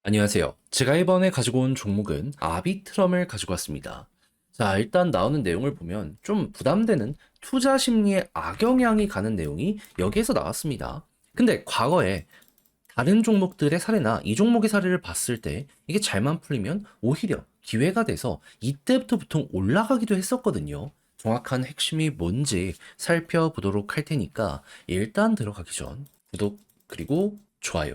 안녕하세요. 제가 이번에 가지고 온 종목은 아비트럼을 가지고 왔습니다. 자, 일단 나오는 내용을 보면 좀 부담되는 투자 심리에 악영향이 가는 내용이 여기에서 나왔습니다. 근데 과거에 다른 종목들의 사례나 이 종목의 사례를 봤을 때 이게 잘만 풀리면 오히려 기회가 돼서 이때부터 보통 올라가기도 했었거든요. 정확한 핵심이 뭔지 살펴보도록 할 테니까 일단 들어가기 전 구독 그리고 좋아요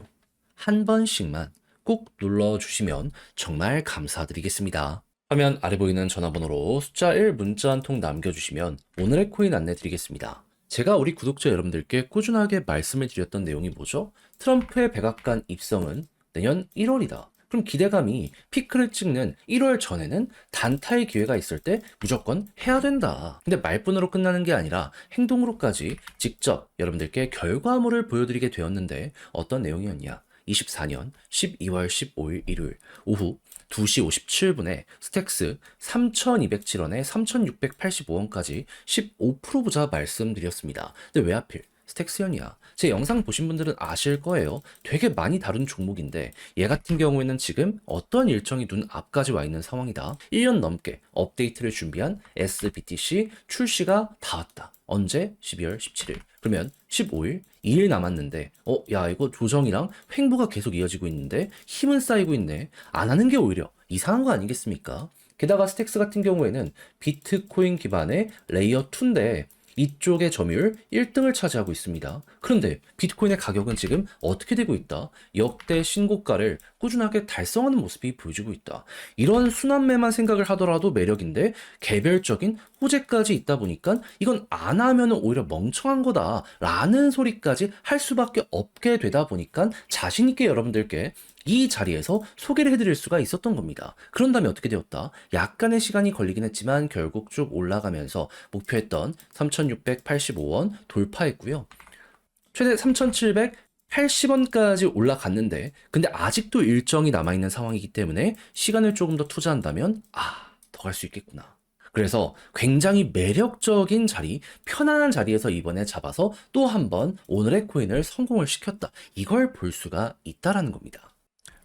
한 번씩만 꼭 눌러주시면 정말 감사드리겠습니다. 화면 아래 보이는 전화번호로 숫자 1 문자 한 통 남겨주시면 오늘의 코인 안내 드리겠습니다. 제가 우리 구독자 여러분들께 꾸준하게 말씀을 드렸던 내용이 뭐죠? 트럼프의 백악관 입성은 내년 1월이다. 그럼 기대감이 피크를 찍는 1월 전에는 단타의 기회가 있을 때 무조건 해야 된다. 근데 말뿐으로 끝나는 게 아니라 행동으로까지 직접 여러분들께 결과물을 보여드리게 되었는데 어떤 내용이었냐? 24년 12월 15일 일요일 오후 2시 57분에 스택스 3,207원에 3,685원까지 15% 보자 말씀드렸습니다. 근데 왜 하필 스택스연이야? 제 영상 보신 분들은 아실 거예요. 되게 많이 다룬 종목인데 얘 같은 경우에는 지금 어떤 일정이 눈앞까지 와 있는 상황이다. 1년 넘게 업데이트를 준비한 SBTC 출시가 다 왔다. 언제? 12월 17일. 그러면 15일, 2일 남았는데, 야, 이거 조정이랑 횡보가 계속 이어지고 있는데, 힘은 쌓이고 있네. 안 하는 게 오히려 이상한 거 아니겠습니까? 게다가 스택스 같은 경우에는 비트코인 기반의 레이어 2인데, 이쪽의 점유율 1등을 차지하고 있습니다. 그런데 비트코인의 가격은 지금 어떻게 되고 있다? 역대 신고가를 꾸준하게 달성하는 모습이 보여지고 있다. 이런 순환매만 생각을 하더라도 매력인데 개별적인 호재까지 있다 보니까 이건 안 하면 오히려 멍청한 거다라는 소리까지 할 수밖에 없게 되다 보니까 자신있게 여러분들께 이 자리에서 소개를 해드릴 수가 있었던 겁니다. 그런 다음에 어떻게 되었다? 약간의 시간이 걸리긴 했지만 결국 쭉 올라가면서 목표했던 3,685원 돌파했고요. 최대 3,780원까지 올라갔는데 근데 아직도 일정이 남아있는 상황이기 때문에 시간을 조금 더 투자한다면 더 갈 수 있겠구나. 그래서 굉장히 매력적인 자리, 편안한 자리에서 이번에 잡아서 또 한 번 오늘의 코인을 성공을 시켰다. 이걸 볼 수가 있다라는 겁니다.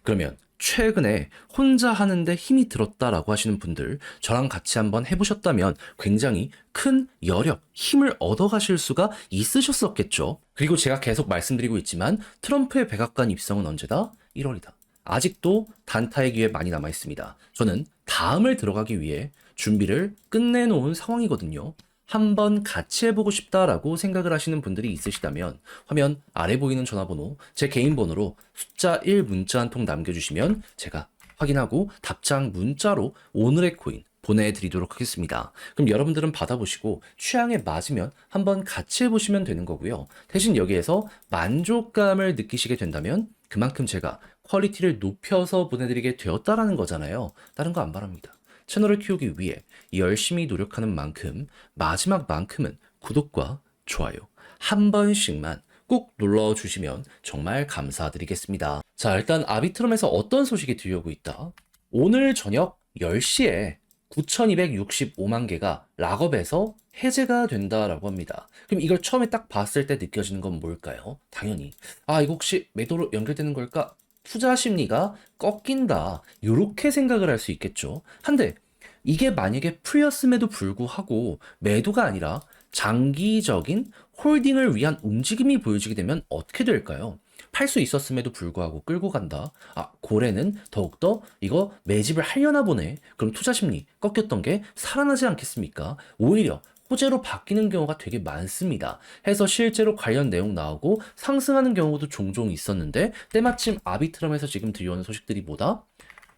그러면 최근에 혼자 하는데 힘이 들었다라고 하시는 분들 저랑 같이 한번 해보셨다면 굉장히 큰 여력, 힘을 얻어가실 수가 있으셨었겠죠. 그리고 제가 계속 말씀드리고 있지만 트럼프의 백악관 입성은 언제다? 1월이다. 아직도 단타의 기회 많이 남아 있습니다. 저는 다음을 들어가기 위해 준비를 끝내놓은 상황이거든요. 한번 같이 해보고 싶다라고 생각을 하시는 분들이 있으시다면 화면 아래 보이는 전화번호, 제 개인 번호로 숫자 1 문자 한 통 남겨주시면 제가 확인하고 답장 문자로 오늘의 코인 보내드리도록 하겠습니다. 그럼 여러분들은 받아보시고 취향에 맞으면 한번 같이 해보시면 되는 거고요. 대신 여기에서 만족감을 느끼시게 된다면 그만큼 제가 퀄리티를 높여서 보내드리게 되었다라는 거잖아요. 다른 거 안 바랍니다. 채널을 키우기 위해 열심히 노력하는 만큼 마지막만큼은 구독과 좋아요 한 번씩만 꼭 눌러주시면 정말 감사드리겠습니다. 자, 일단 아비트럼에서 어떤 소식이 들려오고 있다. 오늘 저녁 10시에 9,265만 개가 락업에서 해제가 된다라고 합니다. 그럼 이걸 처음에 딱 봤을 때 느껴지는 건 뭘까요? 당연히 이거 혹시 매도로 연결되는 걸까? 투자 심리가 꺾인다. 이렇게 생각을 할 수 있겠죠. 한데 이게 만약에 풀렸음에도 불구하고 매도가 아니라 장기적인 홀딩을 위한 움직임이 보여지게 되면 어떻게 될까요? 팔 수 있었음에도 불구하고 끌고 간다. 고래는 더욱더 이거 매집을 하려나 보네. 그럼 투자 심리 꺾였던 게 살아나지 않겠습니까? 오히려 호재로 바뀌는 경우가 되게 많습니다. 해서 실제로 관련 내용 나오고 상승하는 경우도 종종 있었는데 때마침 아비트럼에서 지금 들려오는 소식들이 뭐다?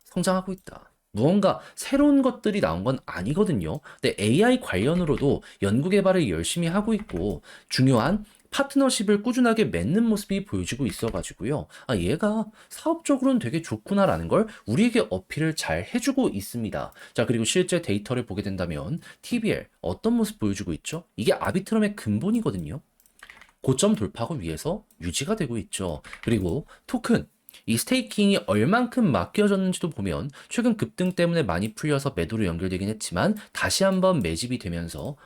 성장하고 있다. 무언가 새로운 것들이 나온 건 아니거든요. 근데 AI 관련으로도 연구 개발을 열심히 하고 있고 중요한 파트너십을 꾸준하게 맺는 모습이 보여지고 있어가지고요. 얘가 사업적으로는 되게 좋구나라는 걸 우리에게 어필을 잘 해주고 있습니다. 자, 그리고 실제 데이터를 보게 된다면 TBL 어떤 모습 보여주고 있죠? 이게 아비트럼의 근본이거든요. 고점 돌파하고 위에서 유지가 되고 있죠. 그리고 토큰 이 스테이킹이 얼만큼 맡겨졌는지도 보면 최근 급등 때문에 많이 풀려서 매도로 연결되긴 했지만 다시 한번 매집이 되면서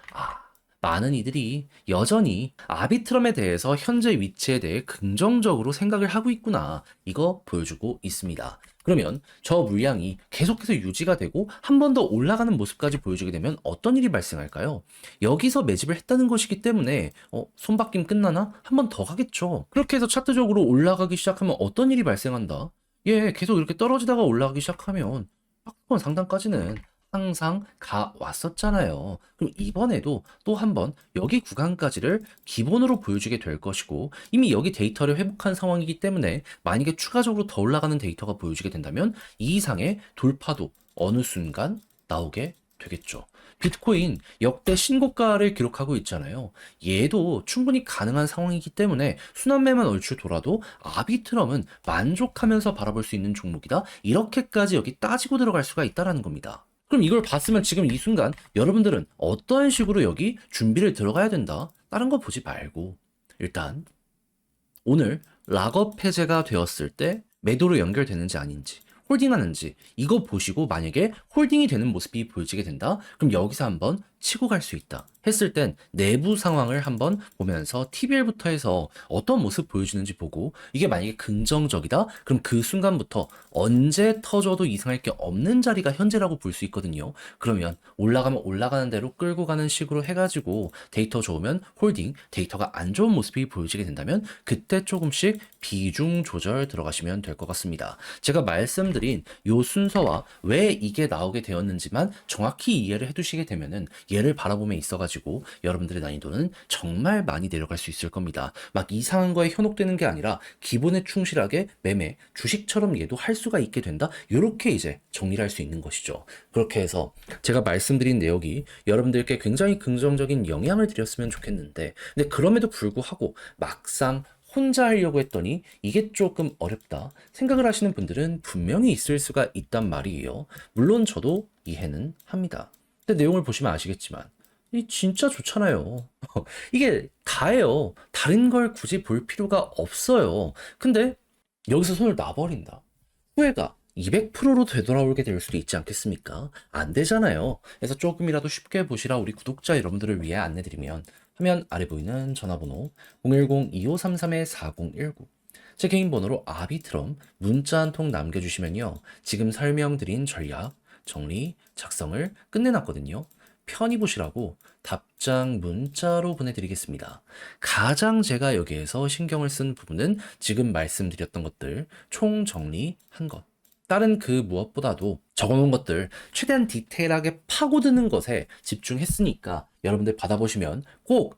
많은 이들이 여전히 아비트럼에 대해서 현재 위치에 대해 긍정적으로 생각을 하고 있구나. 이거 보여주고 있습니다. 그러면 저 물량이 계속해서 유지가 되고 한 번 더 올라가는 모습까지 보여주게 되면 어떤 일이 발생할까요? 여기서 매집을 했다는 것이기 때문에 손바뀜 끝나나? 한 번 더 가겠죠. 그렇게 해서 차트적으로 올라가기 시작하면 어떤 일이 발생한다? 예, 계속 이렇게 떨어지다가 올라가기 시작하면 하권 상단까지는 항상 가 왔었잖아요. 그럼 이번에도 또 한 번 여기 구간까지를 기본으로 보여주게 될 것이고 이미 여기 데이터를 회복한 상황이기 때문에 만약에 추가적으로 더 올라가는 데이터가 보여지게 된다면 이 이상의 돌파도 어느 순간 나오게 되겠죠. 비트코인 역대 신고가를 기록하고 있잖아요. 얘도 충분히 가능한 상황이기 때문에 순환매만 얼추 돌아도 아비트럼은 만족하면서 바라볼 수 있는 종목이다. 이렇게까지 여기 따지고 들어갈 수가 있다라는 겁니다. 그럼 이걸 봤으면 지금 이 순간 여러분들은 어떤 식으로 여기 준비를 들어가야 된다? 다른 거 보지 말고 일단 오늘 락업 해제가 되었을 때 매도로 연결되는지 아닌지 홀딩하는지 이거 보시고 만약에 홀딩이 되는 모습이 보여지게 된다? 그럼 여기서 한번 치고 갈 수 있다 했을 땐 내부 상황을 한번 보면서 TBL부터 해서 어떤 모습 보여주는지 보고 이게 만약에 긍정적이다? 그럼 그 순간부터 언제 터져도 이상할 게 없는 자리가 현재라고 볼 수 있거든요. 그러면 올라가면 올라가는 대로 끌고 가는 식으로 해가지고 데이터 좋으면 홀딩, 데이터가 안 좋은 모습이 보여지게 된다면 그때 조금씩 비중 조절 들어가시면 될 것 같습니다. 제가 말씀드린 요 순서와 왜 이게 나오게 되었는지만 정확히 이해를 해두시게 되면은 얘를 바라봄에 있어가지고 여러분들의 난이도는 정말 많이 내려갈 수 있을 겁니다. 막 이상한 거에 현혹되는 게 아니라 기본에 충실하게 매매, 주식처럼 얘도 할 수가 있게 된다. 이렇게 이제 정리를 할 수 있는 것이죠. 그렇게 해서 제가 말씀드린 내용이 여러분들께 굉장히 긍정적인 영향을 드렸으면 좋겠는데 근데 그럼에도 불구하고 막상 혼자 하려고 했더니 이게 조금 어렵다 생각을 하시는 분들은 분명히 있을 수가 있단 말이에요. 물론 저도 이해는 합니다. 근데 내용을 보시면 아시겠지만 이 진짜 좋잖아요. 이게 다예요. 다른 걸 굳이 볼 필요가 없어요. 근데 여기서 손을 놔버린다. 후회가 200%로 되돌아오게 될 수도 있지 않겠습니까? 안 되잖아요. 그래서 조금이라도 쉽게 보시라 우리 구독자 여러분들을 위해 안내드리면 화면 아래 보이는 전화번호 010-2533-4019 제 개인 번호로 아비트럼 문자 한 통 남겨주시면요. 지금 설명드린 전략, 정리, 작성을 끝내놨거든요. 편히 보시라고 답장 문자로 보내드리겠습니다. 가장 제가 여기에서 신경을 쓴 부분은 지금 말씀드렸던 것들 총 정리한 것. 다른 그 무엇보다도 적어놓은 것들 최대한 디테일하게 파고드는 것에 집중했으니까 여러분들 받아보시면 꼭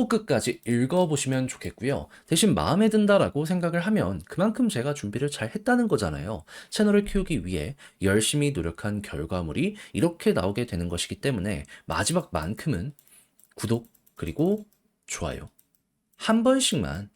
끝까지 읽어보시면 좋겠고요. 대신 마음에 든다라고 생각을 하면 그만큼 제가 준비를 잘 했다는 거잖아요. 채널을 키우기 위해 열심히 노력한 결과물이 이렇게 나오게 되는 것이기 때문에 마지막만큼은 구독 그리고 좋아요 한 번씩만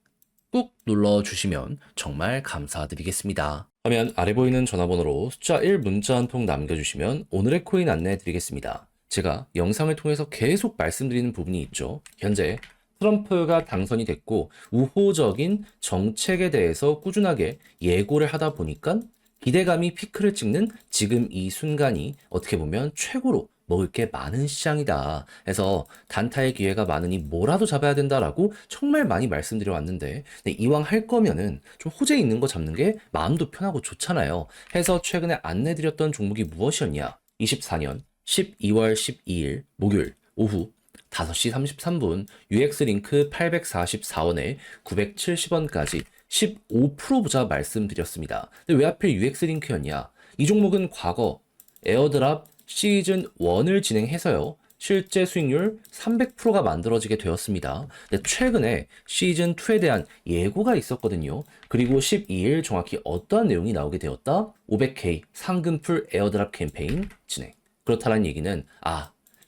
꾹 눌러주시면 정말 감사드리겠습니다. 화면 아래 보이는 전화번호로 숫자 1 문자 한 통 남겨주시면 오늘의 코인 안내해 드리겠습니다. 제가 영상을 통해서 계속 말씀드리는 부분이 있죠. 현재 트럼프가 당선이 됐고 우호적인 정책에 대해서 꾸준하게 예고를 하다 보니까 기대감이 피크를 찍는 지금 이 순간이 어떻게 보면 최고로 먹을 게 많은 시장이다. 해서 단타의 기회가 많으니 뭐라도 잡아야 된다라고 정말 많이 말씀드려 왔는데 이왕 할 거면은 좀 호재 있는 거 잡는 게 마음도 편하고 좋잖아요. 해서 최근에 안내드렸던 종목이 무엇이었냐? 24년 12월 12일 목요일 오후 5시 33분 UX링크 844원에 970원까지 15% 보자 말씀드렸습니다. 근데 왜 하필 UX링크였냐? 이 종목은 과거 에어드랍 시즌 1을 진행해서요. 실제 수익률 300%가 만들어지게 되었습니다. 근데 최근에 시즌 2에 대한 예고가 있었거든요. 그리고 12일 정확히 어떠한 내용이 나오게 되었다? 500K 상금풀 에어드랍 캠페인 진행. 그렇다는 얘기는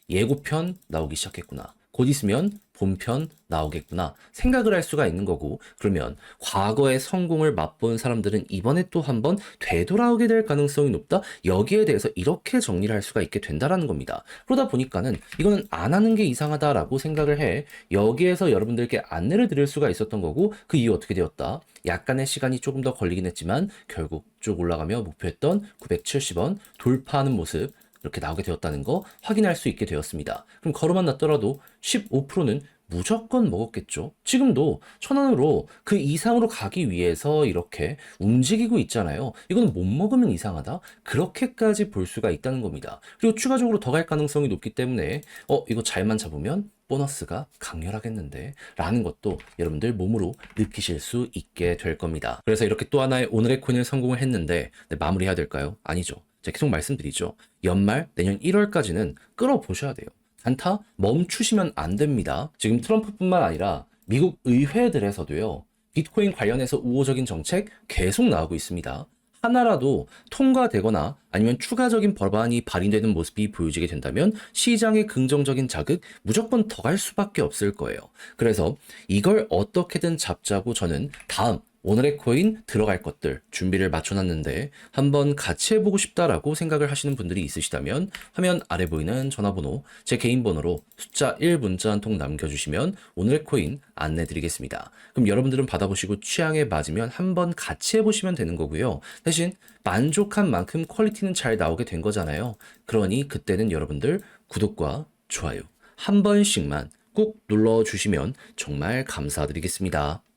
예고편 나오기 시작했구나. 곧 있으면 본편 나오겠구나 생각을 할 수가 있는 거고 그러면 과거의 성공을 맛본 사람들은 이번에 또 한번 되돌아오게 될 가능성이 높다. 여기에 대해서 이렇게 정리를 할 수가 있게 된다라는 겁니다. 그러다 보니까는 이거는 안 하는 게 이상하다라고 생각을 해 여기에서 여러분들께 안내를 드릴 수가 있었던 거고 그 이후 어떻게 되었다. 약간의 시간이 조금 더 걸리긴 했지만 결국 쭉 올라가며 목표했던 970원 돌파하는 모습 이렇게 나오게 되었다는 거 확인할 수 있게 되었습니다. 그럼 걸어만 놨더라도 15%는 무조건 먹었겠죠. 지금도 1,000원으로 그 이상으로 가기 위해서 이렇게 움직이고 있잖아요. 이건 못 먹으면 이상하다. 그렇게까지 볼 수가 있다는 겁니다. 그리고 추가적으로 더 갈 가능성이 높기 때문에 이거 잘만 잡으면 보너스가 강렬하겠는데 라는 것도 여러분들 몸으로 느끼실 수 있게 될 겁니다. 그래서 이렇게 또 하나의 오늘의 코인을 성공을 했는데 마무리해야 될까요? 아니죠. 제가 계속 말씀드리죠. 연말 내년 1월까지는 끌어보셔야 돼요. 단타 멈추시면 안 됩니다. 지금 트럼프뿐만 아니라 미국 의회들에서도요. 비트코인 관련해서 우호적인 정책 계속 나오고 있습니다. 하나라도 통과되거나 아니면 추가적인 법안이 발의되는 모습이 보여지게 된다면 시장의 긍정적인 자극 무조건 더 갈 수밖에 없을 거예요. 그래서 이걸 어떻게든 잡자고 저는 다음 오늘의 코인 들어갈 것들 준비를 맞춰놨는데 한번 같이 해보고 싶다라고 생각을 하시는 분들이 있으시다면 화면 아래 보이는 전화번호 제 개인 번호로 숫자 1 문자 한 통 남겨주시면 오늘의 코인 안내드리겠습니다. 그럼 여러분들은 받아보시고 취향에 맞으면 한번 같이 해보시면 되는 거고요. 대신 만족한 만큼 퀄리티는 잘 나오게 된 거잖아요. 그러니 그때는 여러분들 구독과 좋아요 한 번씩만 꼭 눌러주시면 정말 감사드리겠습니다.